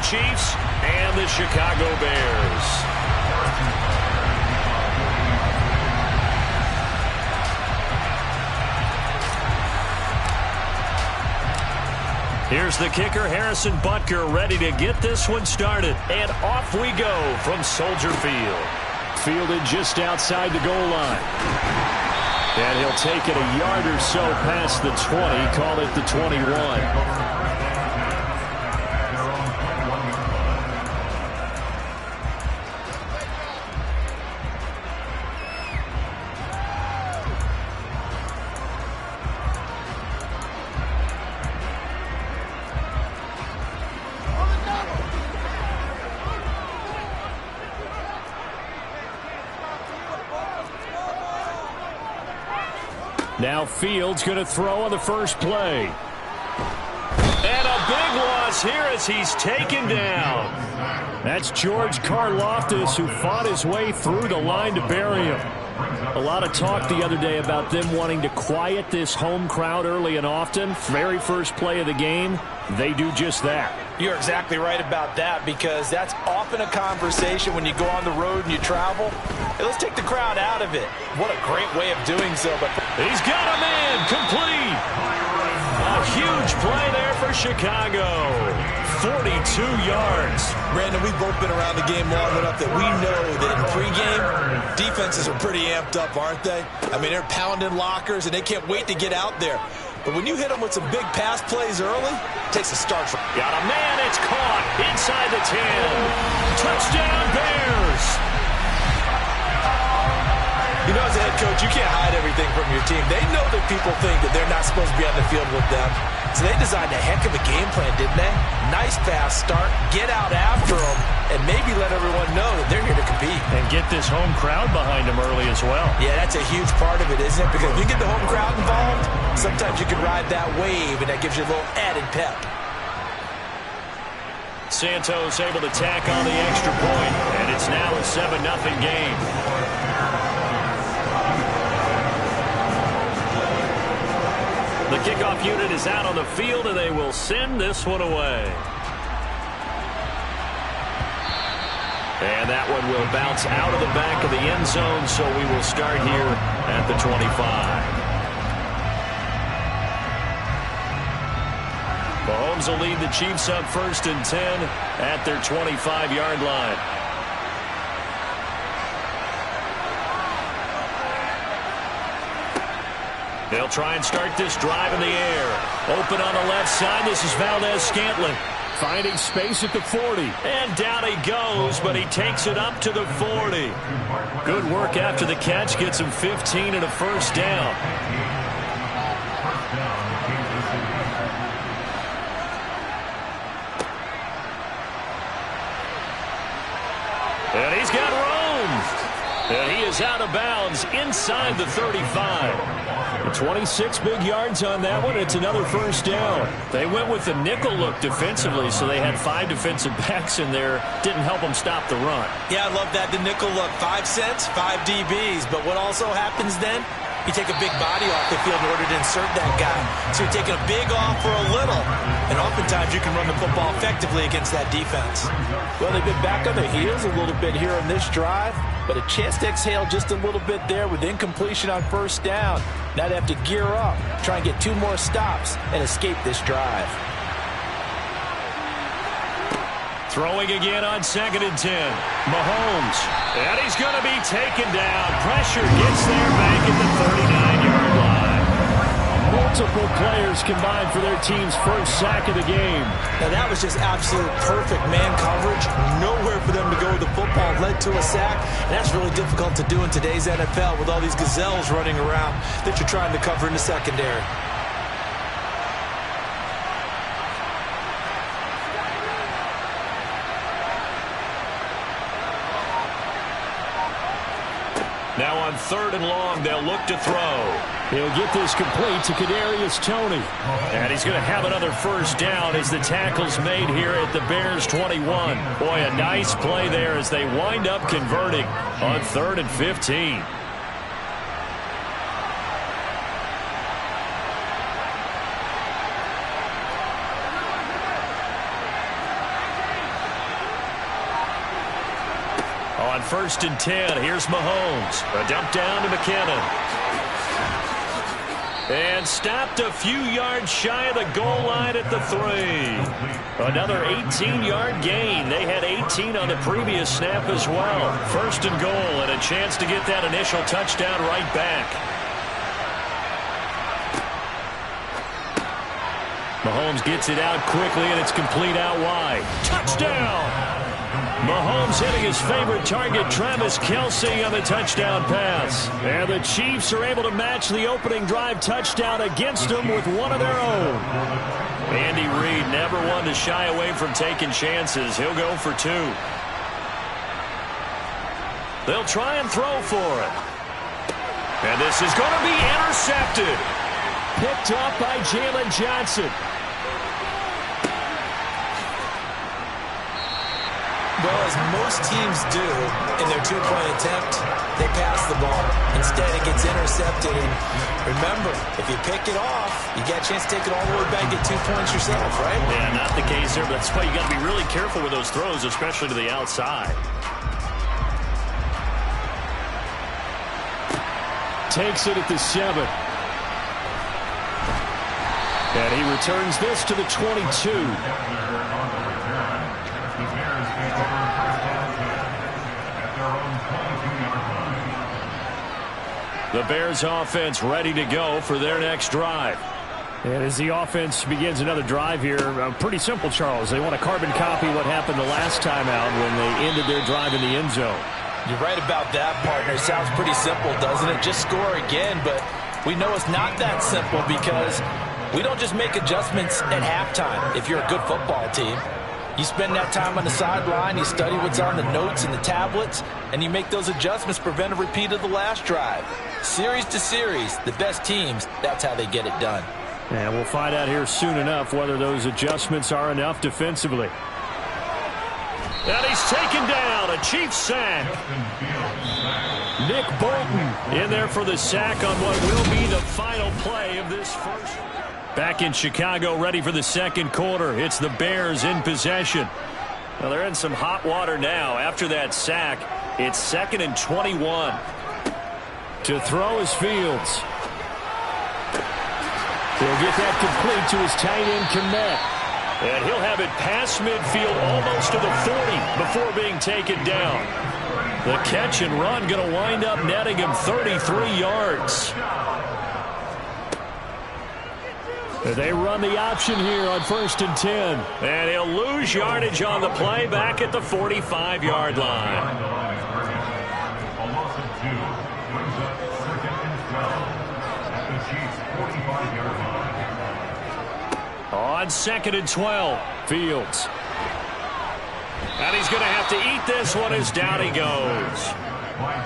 Chiefs and the Chicago Bears. Here's the kicker, Harrison Butker, ready to get this one started. And off we go from Soldier Field. Fielded just outside the goal line. And he'll take it a yard or so past the 20, call it the 21. Now Fields going to throw on the first play. And a big loss here as he's taken down. That's George Karlaftis, who fought his way through the line to bury him. A lot of talk the other day about them wanting to quiet this home crowd early and often. Very first play of the game, they do just that. You're exactly right about that, because that's often a conversation when you go on the road and you travel. Hey, let's take the crowd out of it. What a great way of doing so. But he's got a man complete. A huge play there for Chicago. 42 yards. Brandon, we've both been around the game long enough that we know that in pregame, defenses are pretty amped up, aren't they? I mean, they're pounding lockers, and they can't wait to get out there. But when you hit them with some big pass plays early, it takes a start. Got a man, it's caught inside the 10. Touchdown, Bears. You know, as a head coach, you can't hide everything from your team. They know that people think that they're not supposed to be on the field with them. So they designed a heck of a game plan, didn't they? Nice fast start, get out after them, and maybe let everyone know that they're here to compete. And get this home crowd behind them early as well. Yeah, that's a huge part of it, isn't it? Because if you get the home crowd involved, sometimes you can ride that wave, and that gives you a little added pep. Santos able to tack on the extra point, and it's now a 7-0 game. The kickoff unit is out on the field, and they will send this one away. And that one will bounce out of the back of the end zone, so we will start here at the 25. Mahomes will lead the Chiefs up 1st and 10 at their 25-yard line. They'll try and start this drive in the air. Open on the left side. This is Valdez-Scantling. Finding space at the 40. And down he goes, but he takes it up to the 40. Good work after the catch. Gets him 15 and a first down. And he's got room. And he is out of bounds inside the 35. 26 big yards on that one. It's another first down. They went with the nickel look defensively, so they had 5 defensive backs in there. Didn't help them stop the run. Yeah, I love that, the nickel look. 5 cents, 5 DBs. But what also happens then? You take a big body off the field in order to insert that guy. So you're taking a big off for a little. And oftentimes you can run the football effectively against that defense. Well, they've been back on their heels a little bit here on this drive, but a chance to exhale just a little bit there with incompletion on first down. Now they have to gear up, try and get 2 more stops, and escape this drive. Throwing again on 2nd and 10. Mahomes. And he's going to be taken down. Pressure gets there back at the 39-yard line. Multiple players combined for their team's first sack of the game. Now that was just absolute perfect man coverage. Nowhere for them to go with the football. Led to a sack. And that's really difficult to do in today's NFL with all these gazelles running around that you're trying to cover in the secondary. Now on 3rd and long, they'll look to throw. He'll get this complete to Kadarius Toney. And he's going to have another first down as the tackle's made here at the Bears 21. Boy, a nice play there as they wind up converting on 3rd and 15. On 1st and 10, here's Mahomes. A dump down to McKinnon. And stopped a few yards shy of the goal line at the 3. Another 18-yard gain. They had 18 on the previous snap as well. 1st and goal, and a chance to get that initial touchdown right back. Mahomes gets it out quickly, and it's complete out wide. Touchdown! Mahomes hitting his favorite target, Travis Kelce, on the touchdown pass. And the Chiefs are able to match the opening drive touchdown against them with one of their own. Andy Reid never one to shy away from taking chances. He'll go for 2. They'll try and throw for it. And this is going to be intercepted. Picked up by Jalen Johnson. Well, as most teams do in their 2-point attempt, they pass the ball. Instead, it gets intercepted. And remember, if you pick it off, you got a chance to take it all the way back, get 2 points yourself, right? Yeah, not the case there, but that's why you got to be really careful with those throws, especially to the outside. Takes it at the 7. And he returns this to the 22. The Bears offense ready to go for their next drive. And as the offense begins another drive here, pretty simple, Charles. They want to carbon copy what happened the last time out when they ended their drive in the end zone. You're right about that, partner. It sounds pretty simple, doesn't it? Just score again, but we know it's not that simple because we don't just make adjustments at halftime if you're a good football team. You spend that time on the sideline, you study what's on the notes and the tablets, and you make those adjustments, prevent a repeat of the last drive. Series to series, the best teams, that's how they get it done. And we'll find out here soon enough whether those adjustments are enough defensively. And he's taken down, a Chiefs sack. Nick Bolton in there for the sack on what will be the final play of this first. Back in Chicago, ready for the second quarter. It's the Bears in possession. Well, they're in some hot water now. After that sack, it's 2nd and 21. To throw is Fields. He'll get that complete to his tight end, Kmet. And he'll have it past midfield almost to the 40 before being taken down. The catch and run going to wind up netting him 33 yards. They run the option here on 1st and 10. And he'll lose yardage on the play back at the 45-yard line. On 2nd and 12, Fields. And he's going to have to eat this one as down he goes.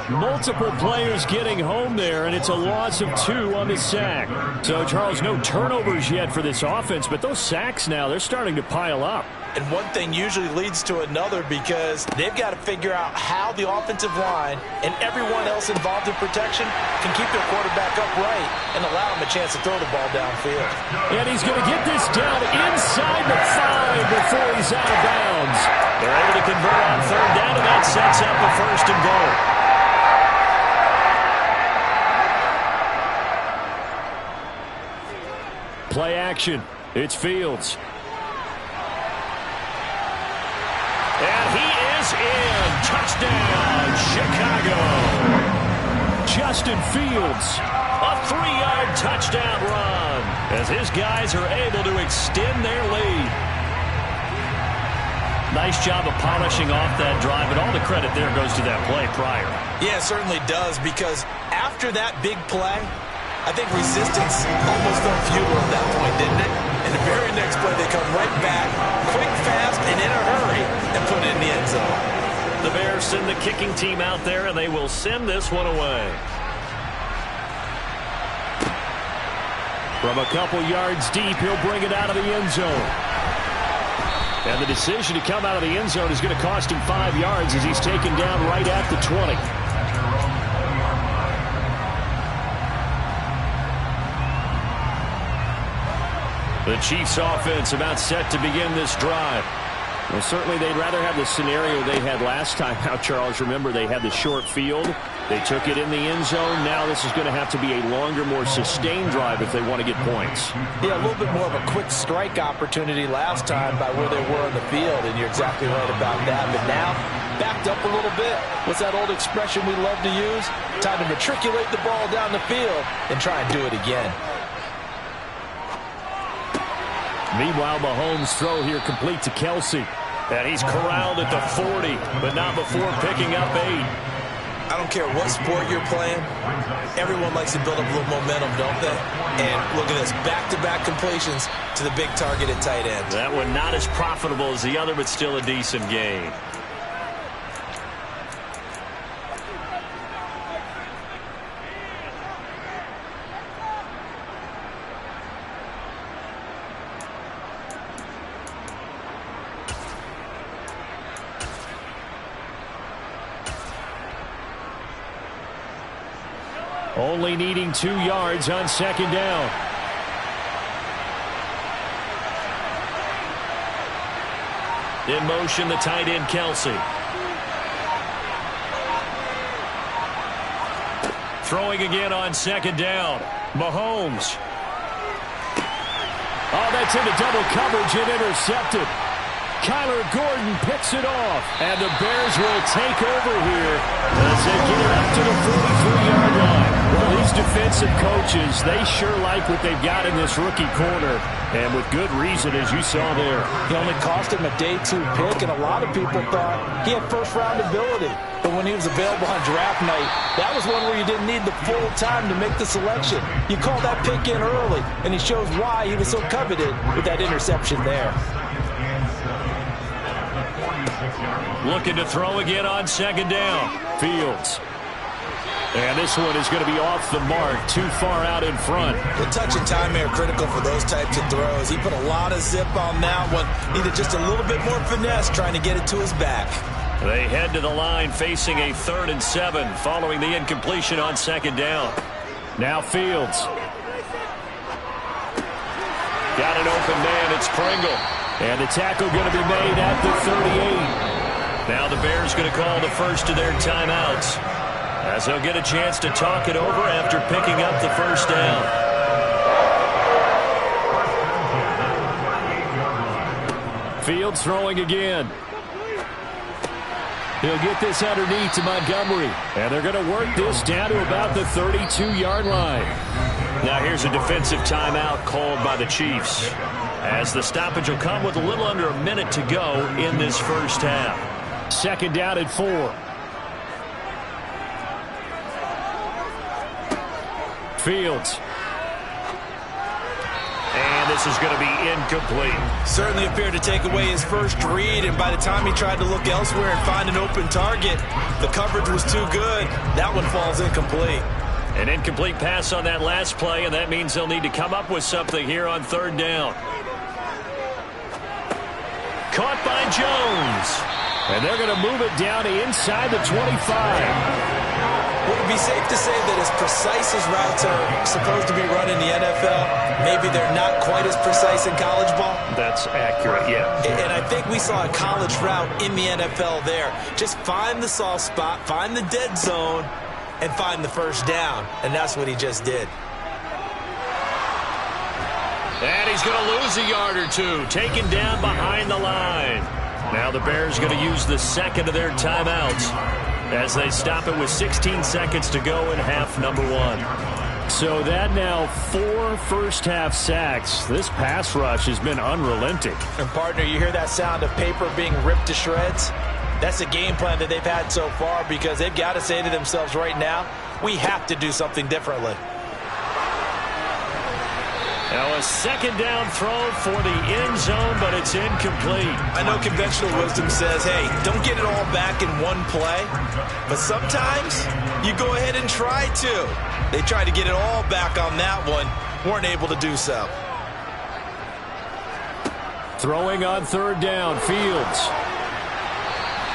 Multiple players getting home there, and it's a loss of 2 on the sack. So, Charles, no turnovers yet for this offense, but those sacks now, they're starting to pile up. And one thing usually leads to another because they've got to figure out how the offensive line and everyone else involved in protection can keep their quarterback upright and allow him a chance to throw the ball downfield. And he's going to get this down inside the 5 before he's out of bounds. They're able to convert on 3rd down, and that sets up a 1st and goal. Play action. It's Fields. And he is in. Touchdown, Chicago. Justin Fields, a 3-yard touchdown run as his guys are able to extend their lead. Nice job of polishing off that drive, and all the credit there goes to that play prior. Yeah, it certainly does, because after that big play, I think resistance almost felt futile at that point, didn't it? And the very next play, they come right back, quick, fast, and in a hurry, and put it in the end zone. The Bears send the kicking team out there, and they will send this one away. From a couple yards deep, he'll bring it out of the end zone. And the decision to come out of the end zone is going to cost him 5 yards as he's taken down right at the 20. The Chiefs offense about set to begin this drive. Well, certainly they'd rather have the scenario they had last time out, Charles. Remember, they had the short field. They took it in the end zone. Now this is going to have to be a longer, more sustained drive if they want to get points. Yeah, a little bit more of a quick strike opportunity last time by where they were in the field, and you're exactly right about that. But now, backed up a little bit. What's that old expression we love to use? Time to matriculate the ball down the field and try and do it again. Meanwhile, Mahomes' throw here complete to Kelce. And he's corralled at the 40, but not before picking up 8. I don't care what sport you're playing. Everyone likes to build up a little momentum, don't they? And look at this, back-to-back completions to the big target at tight end. That one not as profitable as the other, but still a decent gain. Only needing 2 yards on second down. In motion, the tight end, Kelce. Throwing again on second down. Mahomes. Oh, that's into double coverage and intercepted. Kyler Gordon picks it off. And the Bears will take over here as they get it up to the 43-yard line. Well, these defensive coaches, they sure like what they've got in this rookie corner. And with good reason, as you saw there. He only cost him a day 2 pick, and a lot of people thought he had first-round ability. But when he was available on draft night, that was one where you didn't need the full time to make the selection. You called that pick in early, and he shows why he was so coveted with that interception there. Looking to throw again on second down. Fields. And this one is going to be off the mark, too far out in front. The touch and time are critical for those types of throws. He put a lot of zip on that one. Needed just a little bit more finesse trying to get it to his back. They head to the line facing a 3rd and 7 following the incompletion on second down. Now Fields. Got an open man. It's Pringle. And the tackle going to be made at the 38. Now the Bears going to call the first of their timeouts, as they'll get a chance to talk it over after picking up the first down. Fields throwing again. He'll get this underneath to Montgomery. And they're going to work this down to about the 32-yard line. Now here's a defensive timeout called by the Chiefs, as the stoppage will come with a little under a minute to go in this first half. Second down and 4. Fields. And this is going to be incomplete. Certainly appeared to take away his first read, and by the time he tried to look elsewhere and find an open target, the coverage was too good. That one falls incomplete. An incomplete pass on that last play, and that means they'll need to come up with something here on 3rd down. Caught by Jones. And they're going to move it down to inside the 25. Would it be safe to say that as precise as routes are supposed to be run in the NFL, maybe they're not quite as precise in college ball? That's accurate, yeah. And I think we saw a college route in the NFL there. Just find the soft spot, find the dead zone, and find the first down. And that's what he just did. And he's going to lose a yard or two, taken down behind the line. Now the Bears going to use the second of their timeouts as they stop it with 16 seconds to go in half number 1. So that now 4 first-half sacks. This pass rush has been unrelenting. And, partner, you hear that sound of paper being ripped to shreds? That's the game plan that they've had so far, because they've got to say to themselves right now, we have to do something differently. Now a second down throw for the end zone, but it's incomplete. I know conventional wisdom says, hey, don't get it all back in one play. But sometimes you go ahead and try to. They tried to get it all back on that one. Weren't able to do so. Throwing on 3rd down, Fields.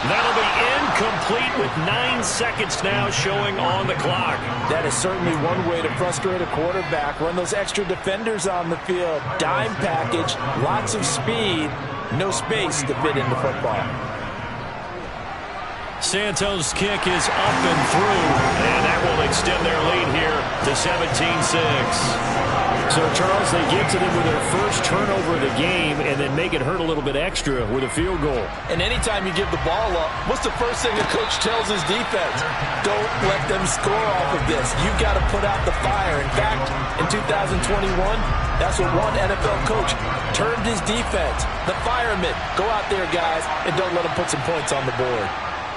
That'll be incomplete with 9 seconds now showing on the clock. That is certainly one way to frustrate a quarterback. Run those extra defenders on the field. Dime package, lots of speed. No space to fit into football. Santos' kick is up and through, and that will extend their lead here to 17-6. So, Charles, they get to them with their first turnover of the game and then make it hurt a little bit extra with a field goal. And anytime you give the ball up, what's the first thing a coach tells his defense? Don't let them score off of this. You've got to put out the fire. In fact, in 2021, that's what one NFL coach termed his defense. The firemen. Go out there, guys, and don't let them put some points on the board.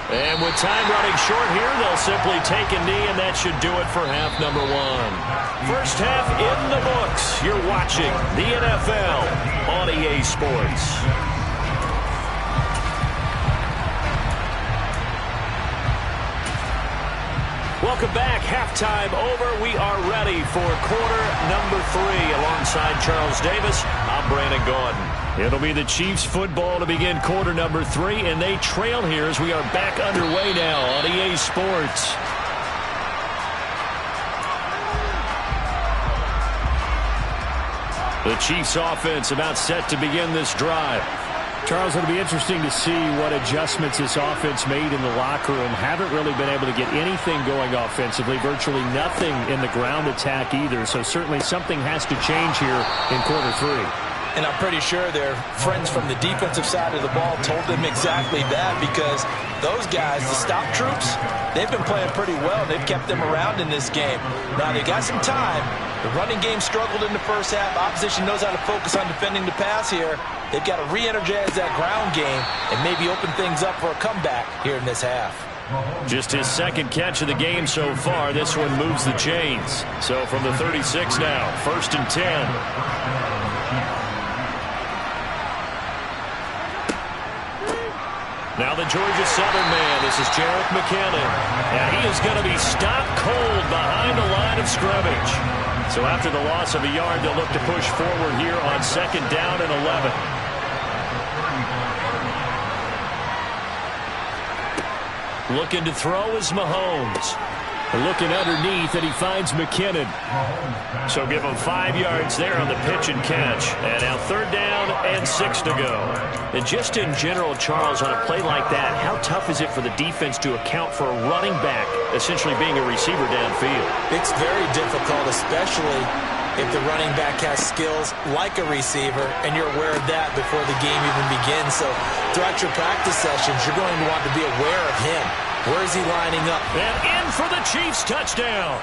And with time running short here, they'll simply take a knee, and that should do it for half number one. First half in the books. You're watching the NFL on EA Sports. Welcome back. Halftime over. We are ready for quarter number 3. Alongside Charles Davis, I'm Brandon Gaudin. It'll be the Chiefs football to begin quarter number 3, and they trail here as we are back underway now on EA Sports. The Chiefs offense about set to begin this drive. Charles, it'll be interesting to see what adjustments this offense made in the locker room. Haven't really been able to get anything going offensively, virtually nothing in the ground attack either. So certainly something has to change here in quarter 3. And I'm pretty sure their friends from the defensive side of the ball told them exactly that, because those guys, the stop troops, they've been playing pretty well. They've kept them around in this game. Now, they got some time. The running game struggled in the first half. Opposition knows how to focus on defending the pass here. They've got to re-energize that ground game and maybe open things up for a comeback here in this half. Just his second catch of the game so far. This one moves the chains. So from the 36 now, 1st and 10. Now the Georgia Southern man, this is Jerick McKinnon. And he is going to be stopped cold behind the line of scrimmage. So after the loss of a yard, they'll look to push forward here on 2nd down and 11. Looking to throw is Mahomes. Looking underneath, and he finds McKinnon. So give him 5 yards there on the pitch and catch. And now 3rd down and 6 to go. And just in general, Charles, on a play like that, how tough is it for the defense to account for a running back essentially being a receiver downfield? It's very difficult, especially if the running back has skills like a receiver, and you're aware of that before the game even begins. So throughout your practice sessions, you're going to want to be aware of him. Where is he lining up? And in for the Chiefs touchdown.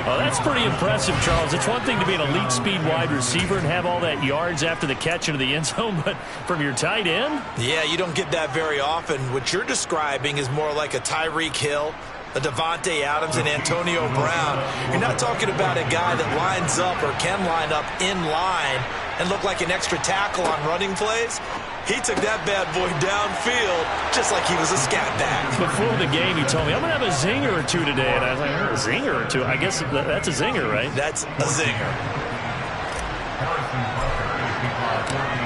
Oh, that's pretty impressive, Charles. It's one thing to be an elite speed wide receiver and have all that yards after the catch into the end zone, but from your tight end? Yeah, you don't get that very often. What you're describing is more like a Tyreek Hill, a Devontae Adams, and Antonio Brown. You're not talking about a guy that lines up or can line up in line and look like an extra tackle on running plays. He took that bad boy downfield just like he was a scat back. Before the game, he told me, I'm going to have a zinger or two today. And I was like, a zinger or two? I guess that's a zinger, right? That's a zinger.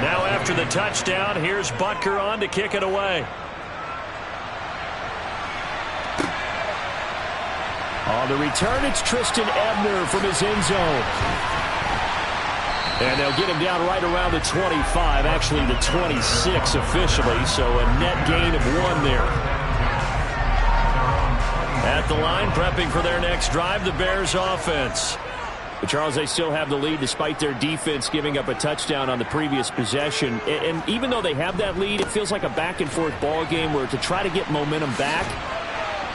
Now after the touchdown, here's Butker on to kick it away. On the return, it's Tristan Ebner from his end zone. And they'll get him down right around the 25, actually the 26 officially, so a net gain of 1 there. At the line, prepping for their next drive, the Bears offense. But Charles, they still have the lead despite their defense giving up a touchdown on the previous possession. And even though they have that lead, it feels like a back-and-forth ball game where to try to get momentum back,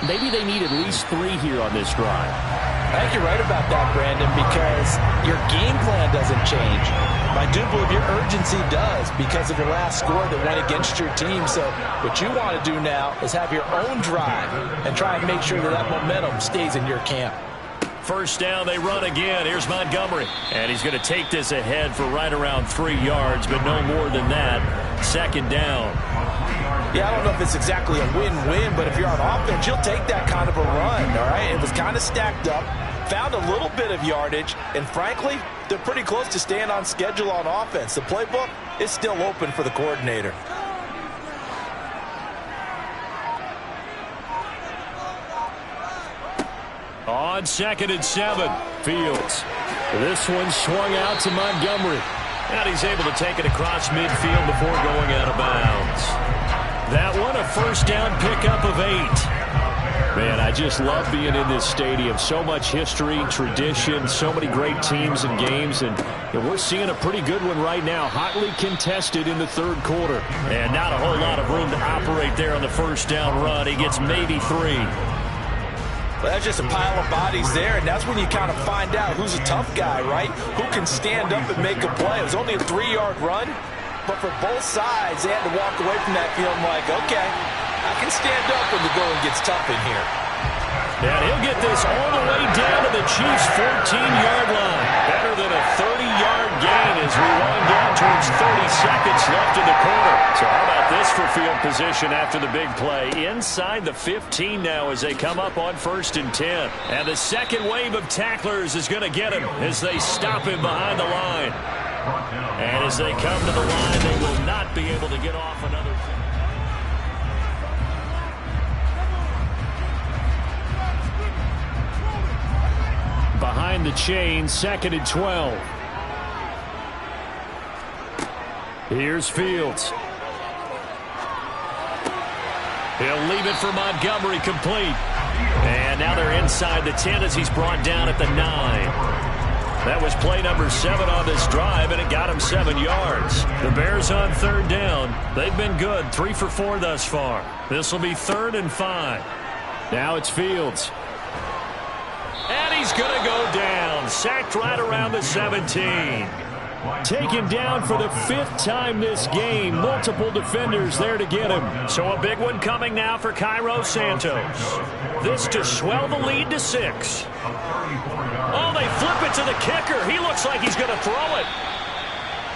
maybe they need at least 3 here on this drive. I think you're right about that, Brandon, because your game plan doesn't change. I do believe your urgency does because of your last score that went against your team. So what you want to do now is have your own drive and try and make sure that that momentum stays in your camp. 1st down, they run again. Here's Montgomery. And he's going to take this ahead for right around 3 yards, but no more than that. 2nd down. Yeah, I don't know if it's exactly a win-win, but if you're on offense, you'll take that kind of a run, all right? It was kind of stacked up, found a little bit of yardage, and frankly, they're pretty close to staying on schedule on offense. The playbook is still open for the coordinator. On 2nd and 7, Fields. This one swung out to Montgomery. And he's able to take it across midfield before going out of bounds. That one, a first down pickup of 8. Man, I just love being in this stadium. So much history, tradition, so many great teams and games, and we're seeing a pretty good one right now, hotly contested in the third quarter. And not a whole lot of room to operate there on the first down run. He gets maybe 3. Well, that's just a pile of bodies there, and that's when you kind of find out who's a tough guy, right? Who can stand up and make a play. It was only a 3-yard run, but for both sides, they had to walk away from that feeling like, okay, I can stand up when the going gets tough in here. And he'll get this all the way down to the Chiefs' 14-yard line. Better than a 30-yard gain as we wind down towards 30 seconds left in the quarter. So how about this for field position after the big play? Inside the 15 now as they come up on 1st and 10. And the second wave of tacklers is going to get him as they stop him behind the line. And as they come to the line, they will not be able to get off another. Behind the chain, 2nd and 12. Here's Fields. He'll leave it for Montgomery, complete. And now they're inside the 10 as he's brought down at the 9. That was play number 7 on this drive, and it got him 7 yards. The Bears on 3rd down. They've been good, 3 for 4 thus far. This will be 3rd and 5. Now it's Fields. And he's going to go down. Sacked right around the 17. Taken down for the 5th time this game. Multiple defenders there to get him. So a big one coming now for Cairo Santos. This to swell the lead to 6. Oh, they flip it to the kicker. He looks like he's going to throw it.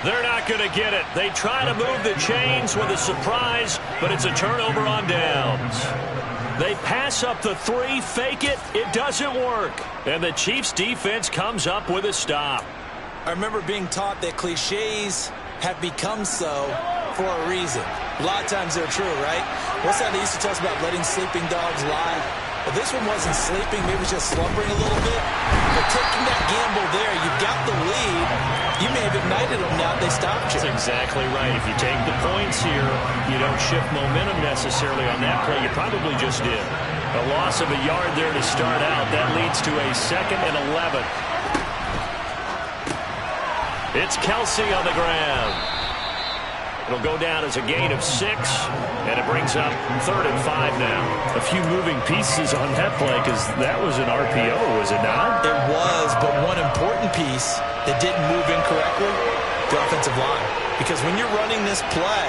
They're not going to get it. They try to move the chains with a surprise, but it's a turnover on downs. They pass up the 3, fake it. It doesn't work. And the Chiefs defense comes up with a stop. I remember being taught that cliches have become so for a reason. A lot of times they're true, right? What's that they used to tell us about letting sleeping dogs lie? But this one wasn't sleeping, maybe it was just slumbering a little bit. But taking that gamble there, you've got the lead. You may have ignited them now if they stopped you. That's exactly right. If you take the points here, you don't shift momentum necessarily on that play. You probably just did. A loss of a yard there to start out. That leads to a 2nd and 11. It's Kelce on the ground. It'll go down as a gain of 6, and it brings up 3rd and 5 now. A few moving pieces on that play because that was an RPO, was it not? It was, but one important piece that didn't move incorrectly, the offensive line. Because when you're running this play,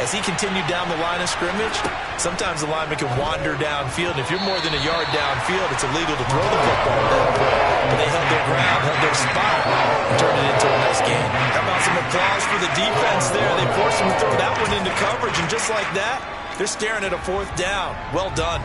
as he continued down the line of scrimmage, sometimes the lineman can wander downfield. And if you're more than a yard downfield, it's illegal to throw the football at that point. But they held their ground, held their spot, and turned it into a nice game. How about some applause for the defense there? They forced him to throw that one into coverage, and just like that, they're staring at a 4th down. Well done.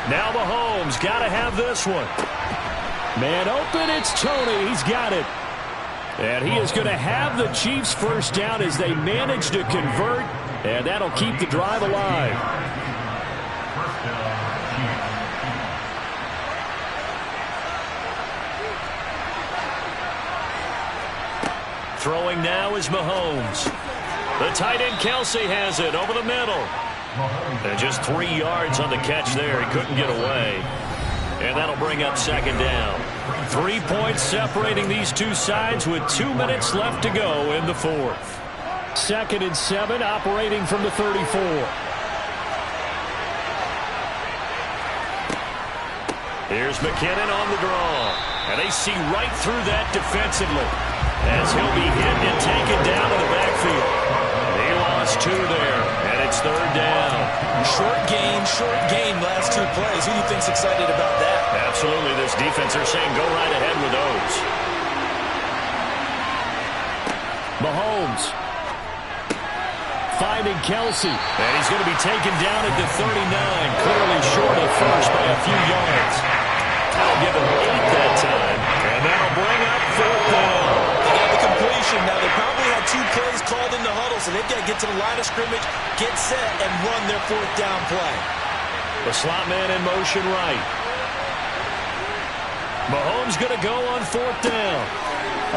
Now Mahomes got to have this one. Man open, it's Tony. He's got it. And he is going to have the Chiefs' first down as they manage to convert, and that'll keep the drive alive. Throwing now is Mahomes. The tight end Kelce has it over the middle. And just 3 yards on the catch there. He couldn't get away. And that'll bring up 2nd down. 3 points separating these two sides with 2 minutes left to go in the 4th. 2nd and 7, operating from the 34. Here's McKinnon on the draw. And they see right through that defensively as he'll be hit and taken down in the backfield. He lost 2 there, and it's 3rd down. Short gain, last 2 plays. Who do you think's excited about that? Absolutely. This defense, they're saying go right ahead with those. Mahomes finding Kelce. And he's going to be taken down at the 39, clearly short of first by a few yards. That'll give him 8 that time. And that'll bring up 4th down. They got the completion. Now, they probably had 2 plays called in the huddle, so they've got to get to the line of scrimmage, get set, and run their 4th down play. The slot man in motion right. Mahomes going to go on 4th down.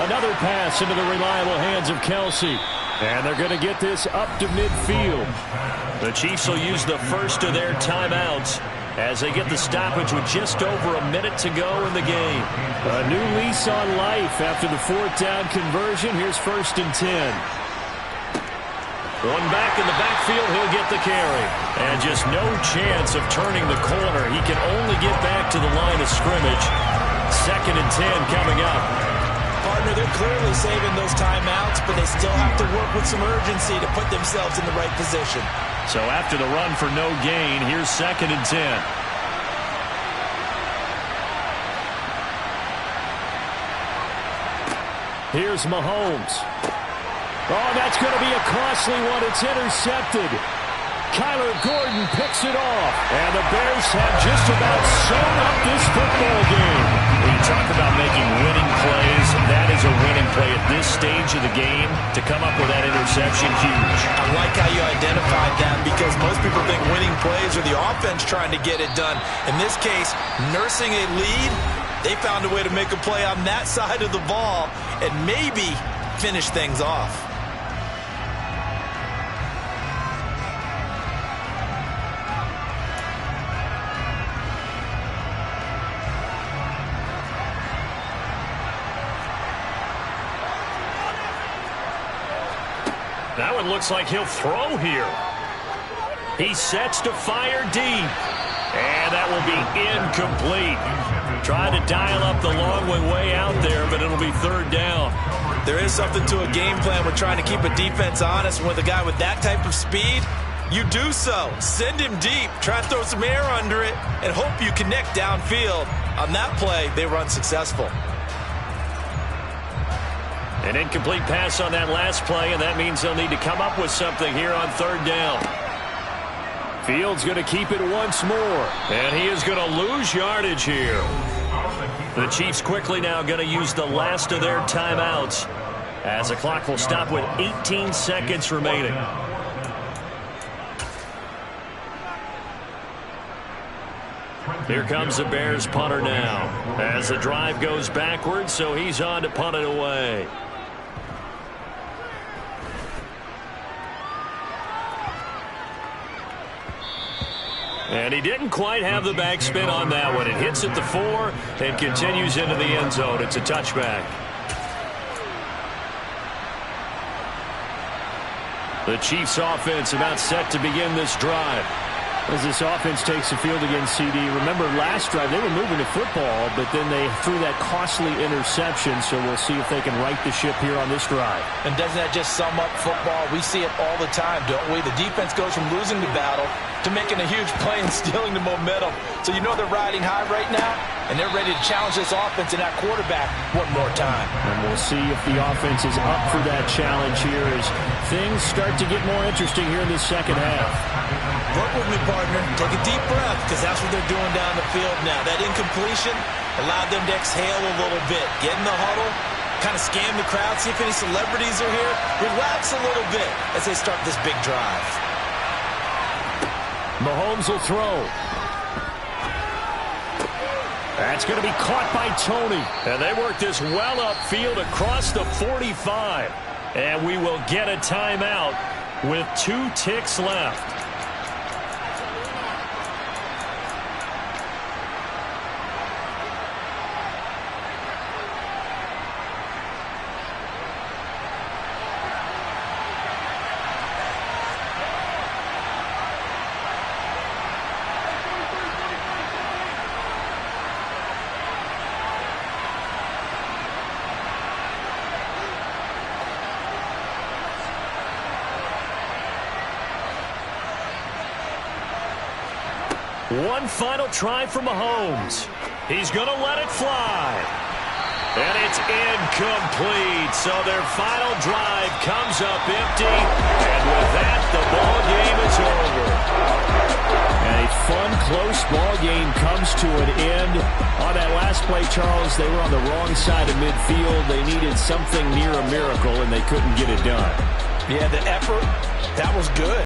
Another pass into the reliable hands of Kelce. And they're going to get this up to midfield. The Chiefs will use the first of their timeouts as they get the stoppage with just over a minute to go in the game. A new lease on life after the 4th down conversion. Here's 1st and 10. One back in the backfield, he'll get the carry. And just no chance of turning the corner. He can only get back to the line of scrimmage. 2nd and 10 coming up. Partner, they're clearly saving those timeouts, but they still have to work with some urgency to put themselves in the right position. So after the run for no gain, here's 2nd and 10. Here's Mahomes. Oh, that's going to be a costly one. It's intercepted. Kyler Gordon picks it off. And the Bears have just about sewn up this football game. When you talk about making winning plays, that is a winning play at this stage of the game. To come up with that interception, huge. I like how you identified that because most people think winning plays are the offense trying to get it done. In this case, nursing a lead, they found a way to make a play on that side of the ball and maybe finish things off. That one looks like he'll throw here. He sets to fire deep. And that will be incomplete. Trying to dial up the long way out there, but it'll be 3rd down. There is something to a game plan. We're trying to keep a defense honest. With a guy with that type of speed, you do so. Send him deep. Try to throw some air under it and hope you connect downfield. On that play, they were unsuccessful. An incomplete pass on that last play, and that means they'll need to come up with something here on 3rd down. Fields going to keep it once more, and he is going to lose yardage here. The Chiefs quickly now going to use the last of their timeouts as the clock will stop with 18 seconds remaining. Here comes the Bears punter now as the drive goes backwards, so he's on to punt it away. And he didn't quite have the backspin on that one. It hits at the 4 and continues into the end zone. It's a touchback. The Chiefs offense about set to begin this drive. As this offense takes the field against CD, remember last drive they were moving the football, but then they threw that costly interception, so we'll see if they can right the ship here on this drive. And doesn't that just sum up football? We see it all the time, don't we? The defense goes from losing the battle to making a huge play and stealing the momentum. So you know they're riding high right now, and they're ready to challenge this offense and that quarterback one more time. And we'll see if the offense is up for that challenge here as things start to get more interesting here in the second half. Work with me, partner. Take a deep breath, because that's what they're doing down the field now. That incompletion allowed them to exhale a little bit. Get in the huddle, kind of scan the crowd, see if any celebrities are here. Relax a little bit as they start this big drive. Mahomes will throw. That's going to be caught by Tony. And they work this well upfield across the 45. And we will get a timeout with 2 ticks left. One final try for Mahomes. He's going to let it fly. And it's incomplete. So their final drive comes up empty. And with that, the ball game is over. And a fun, close ball game comes to an end. On that last play, Charles, they were on the wrong side of midfield. They needed something near a miracle, and they couldn't get it done. Yeah, the effort, that was good.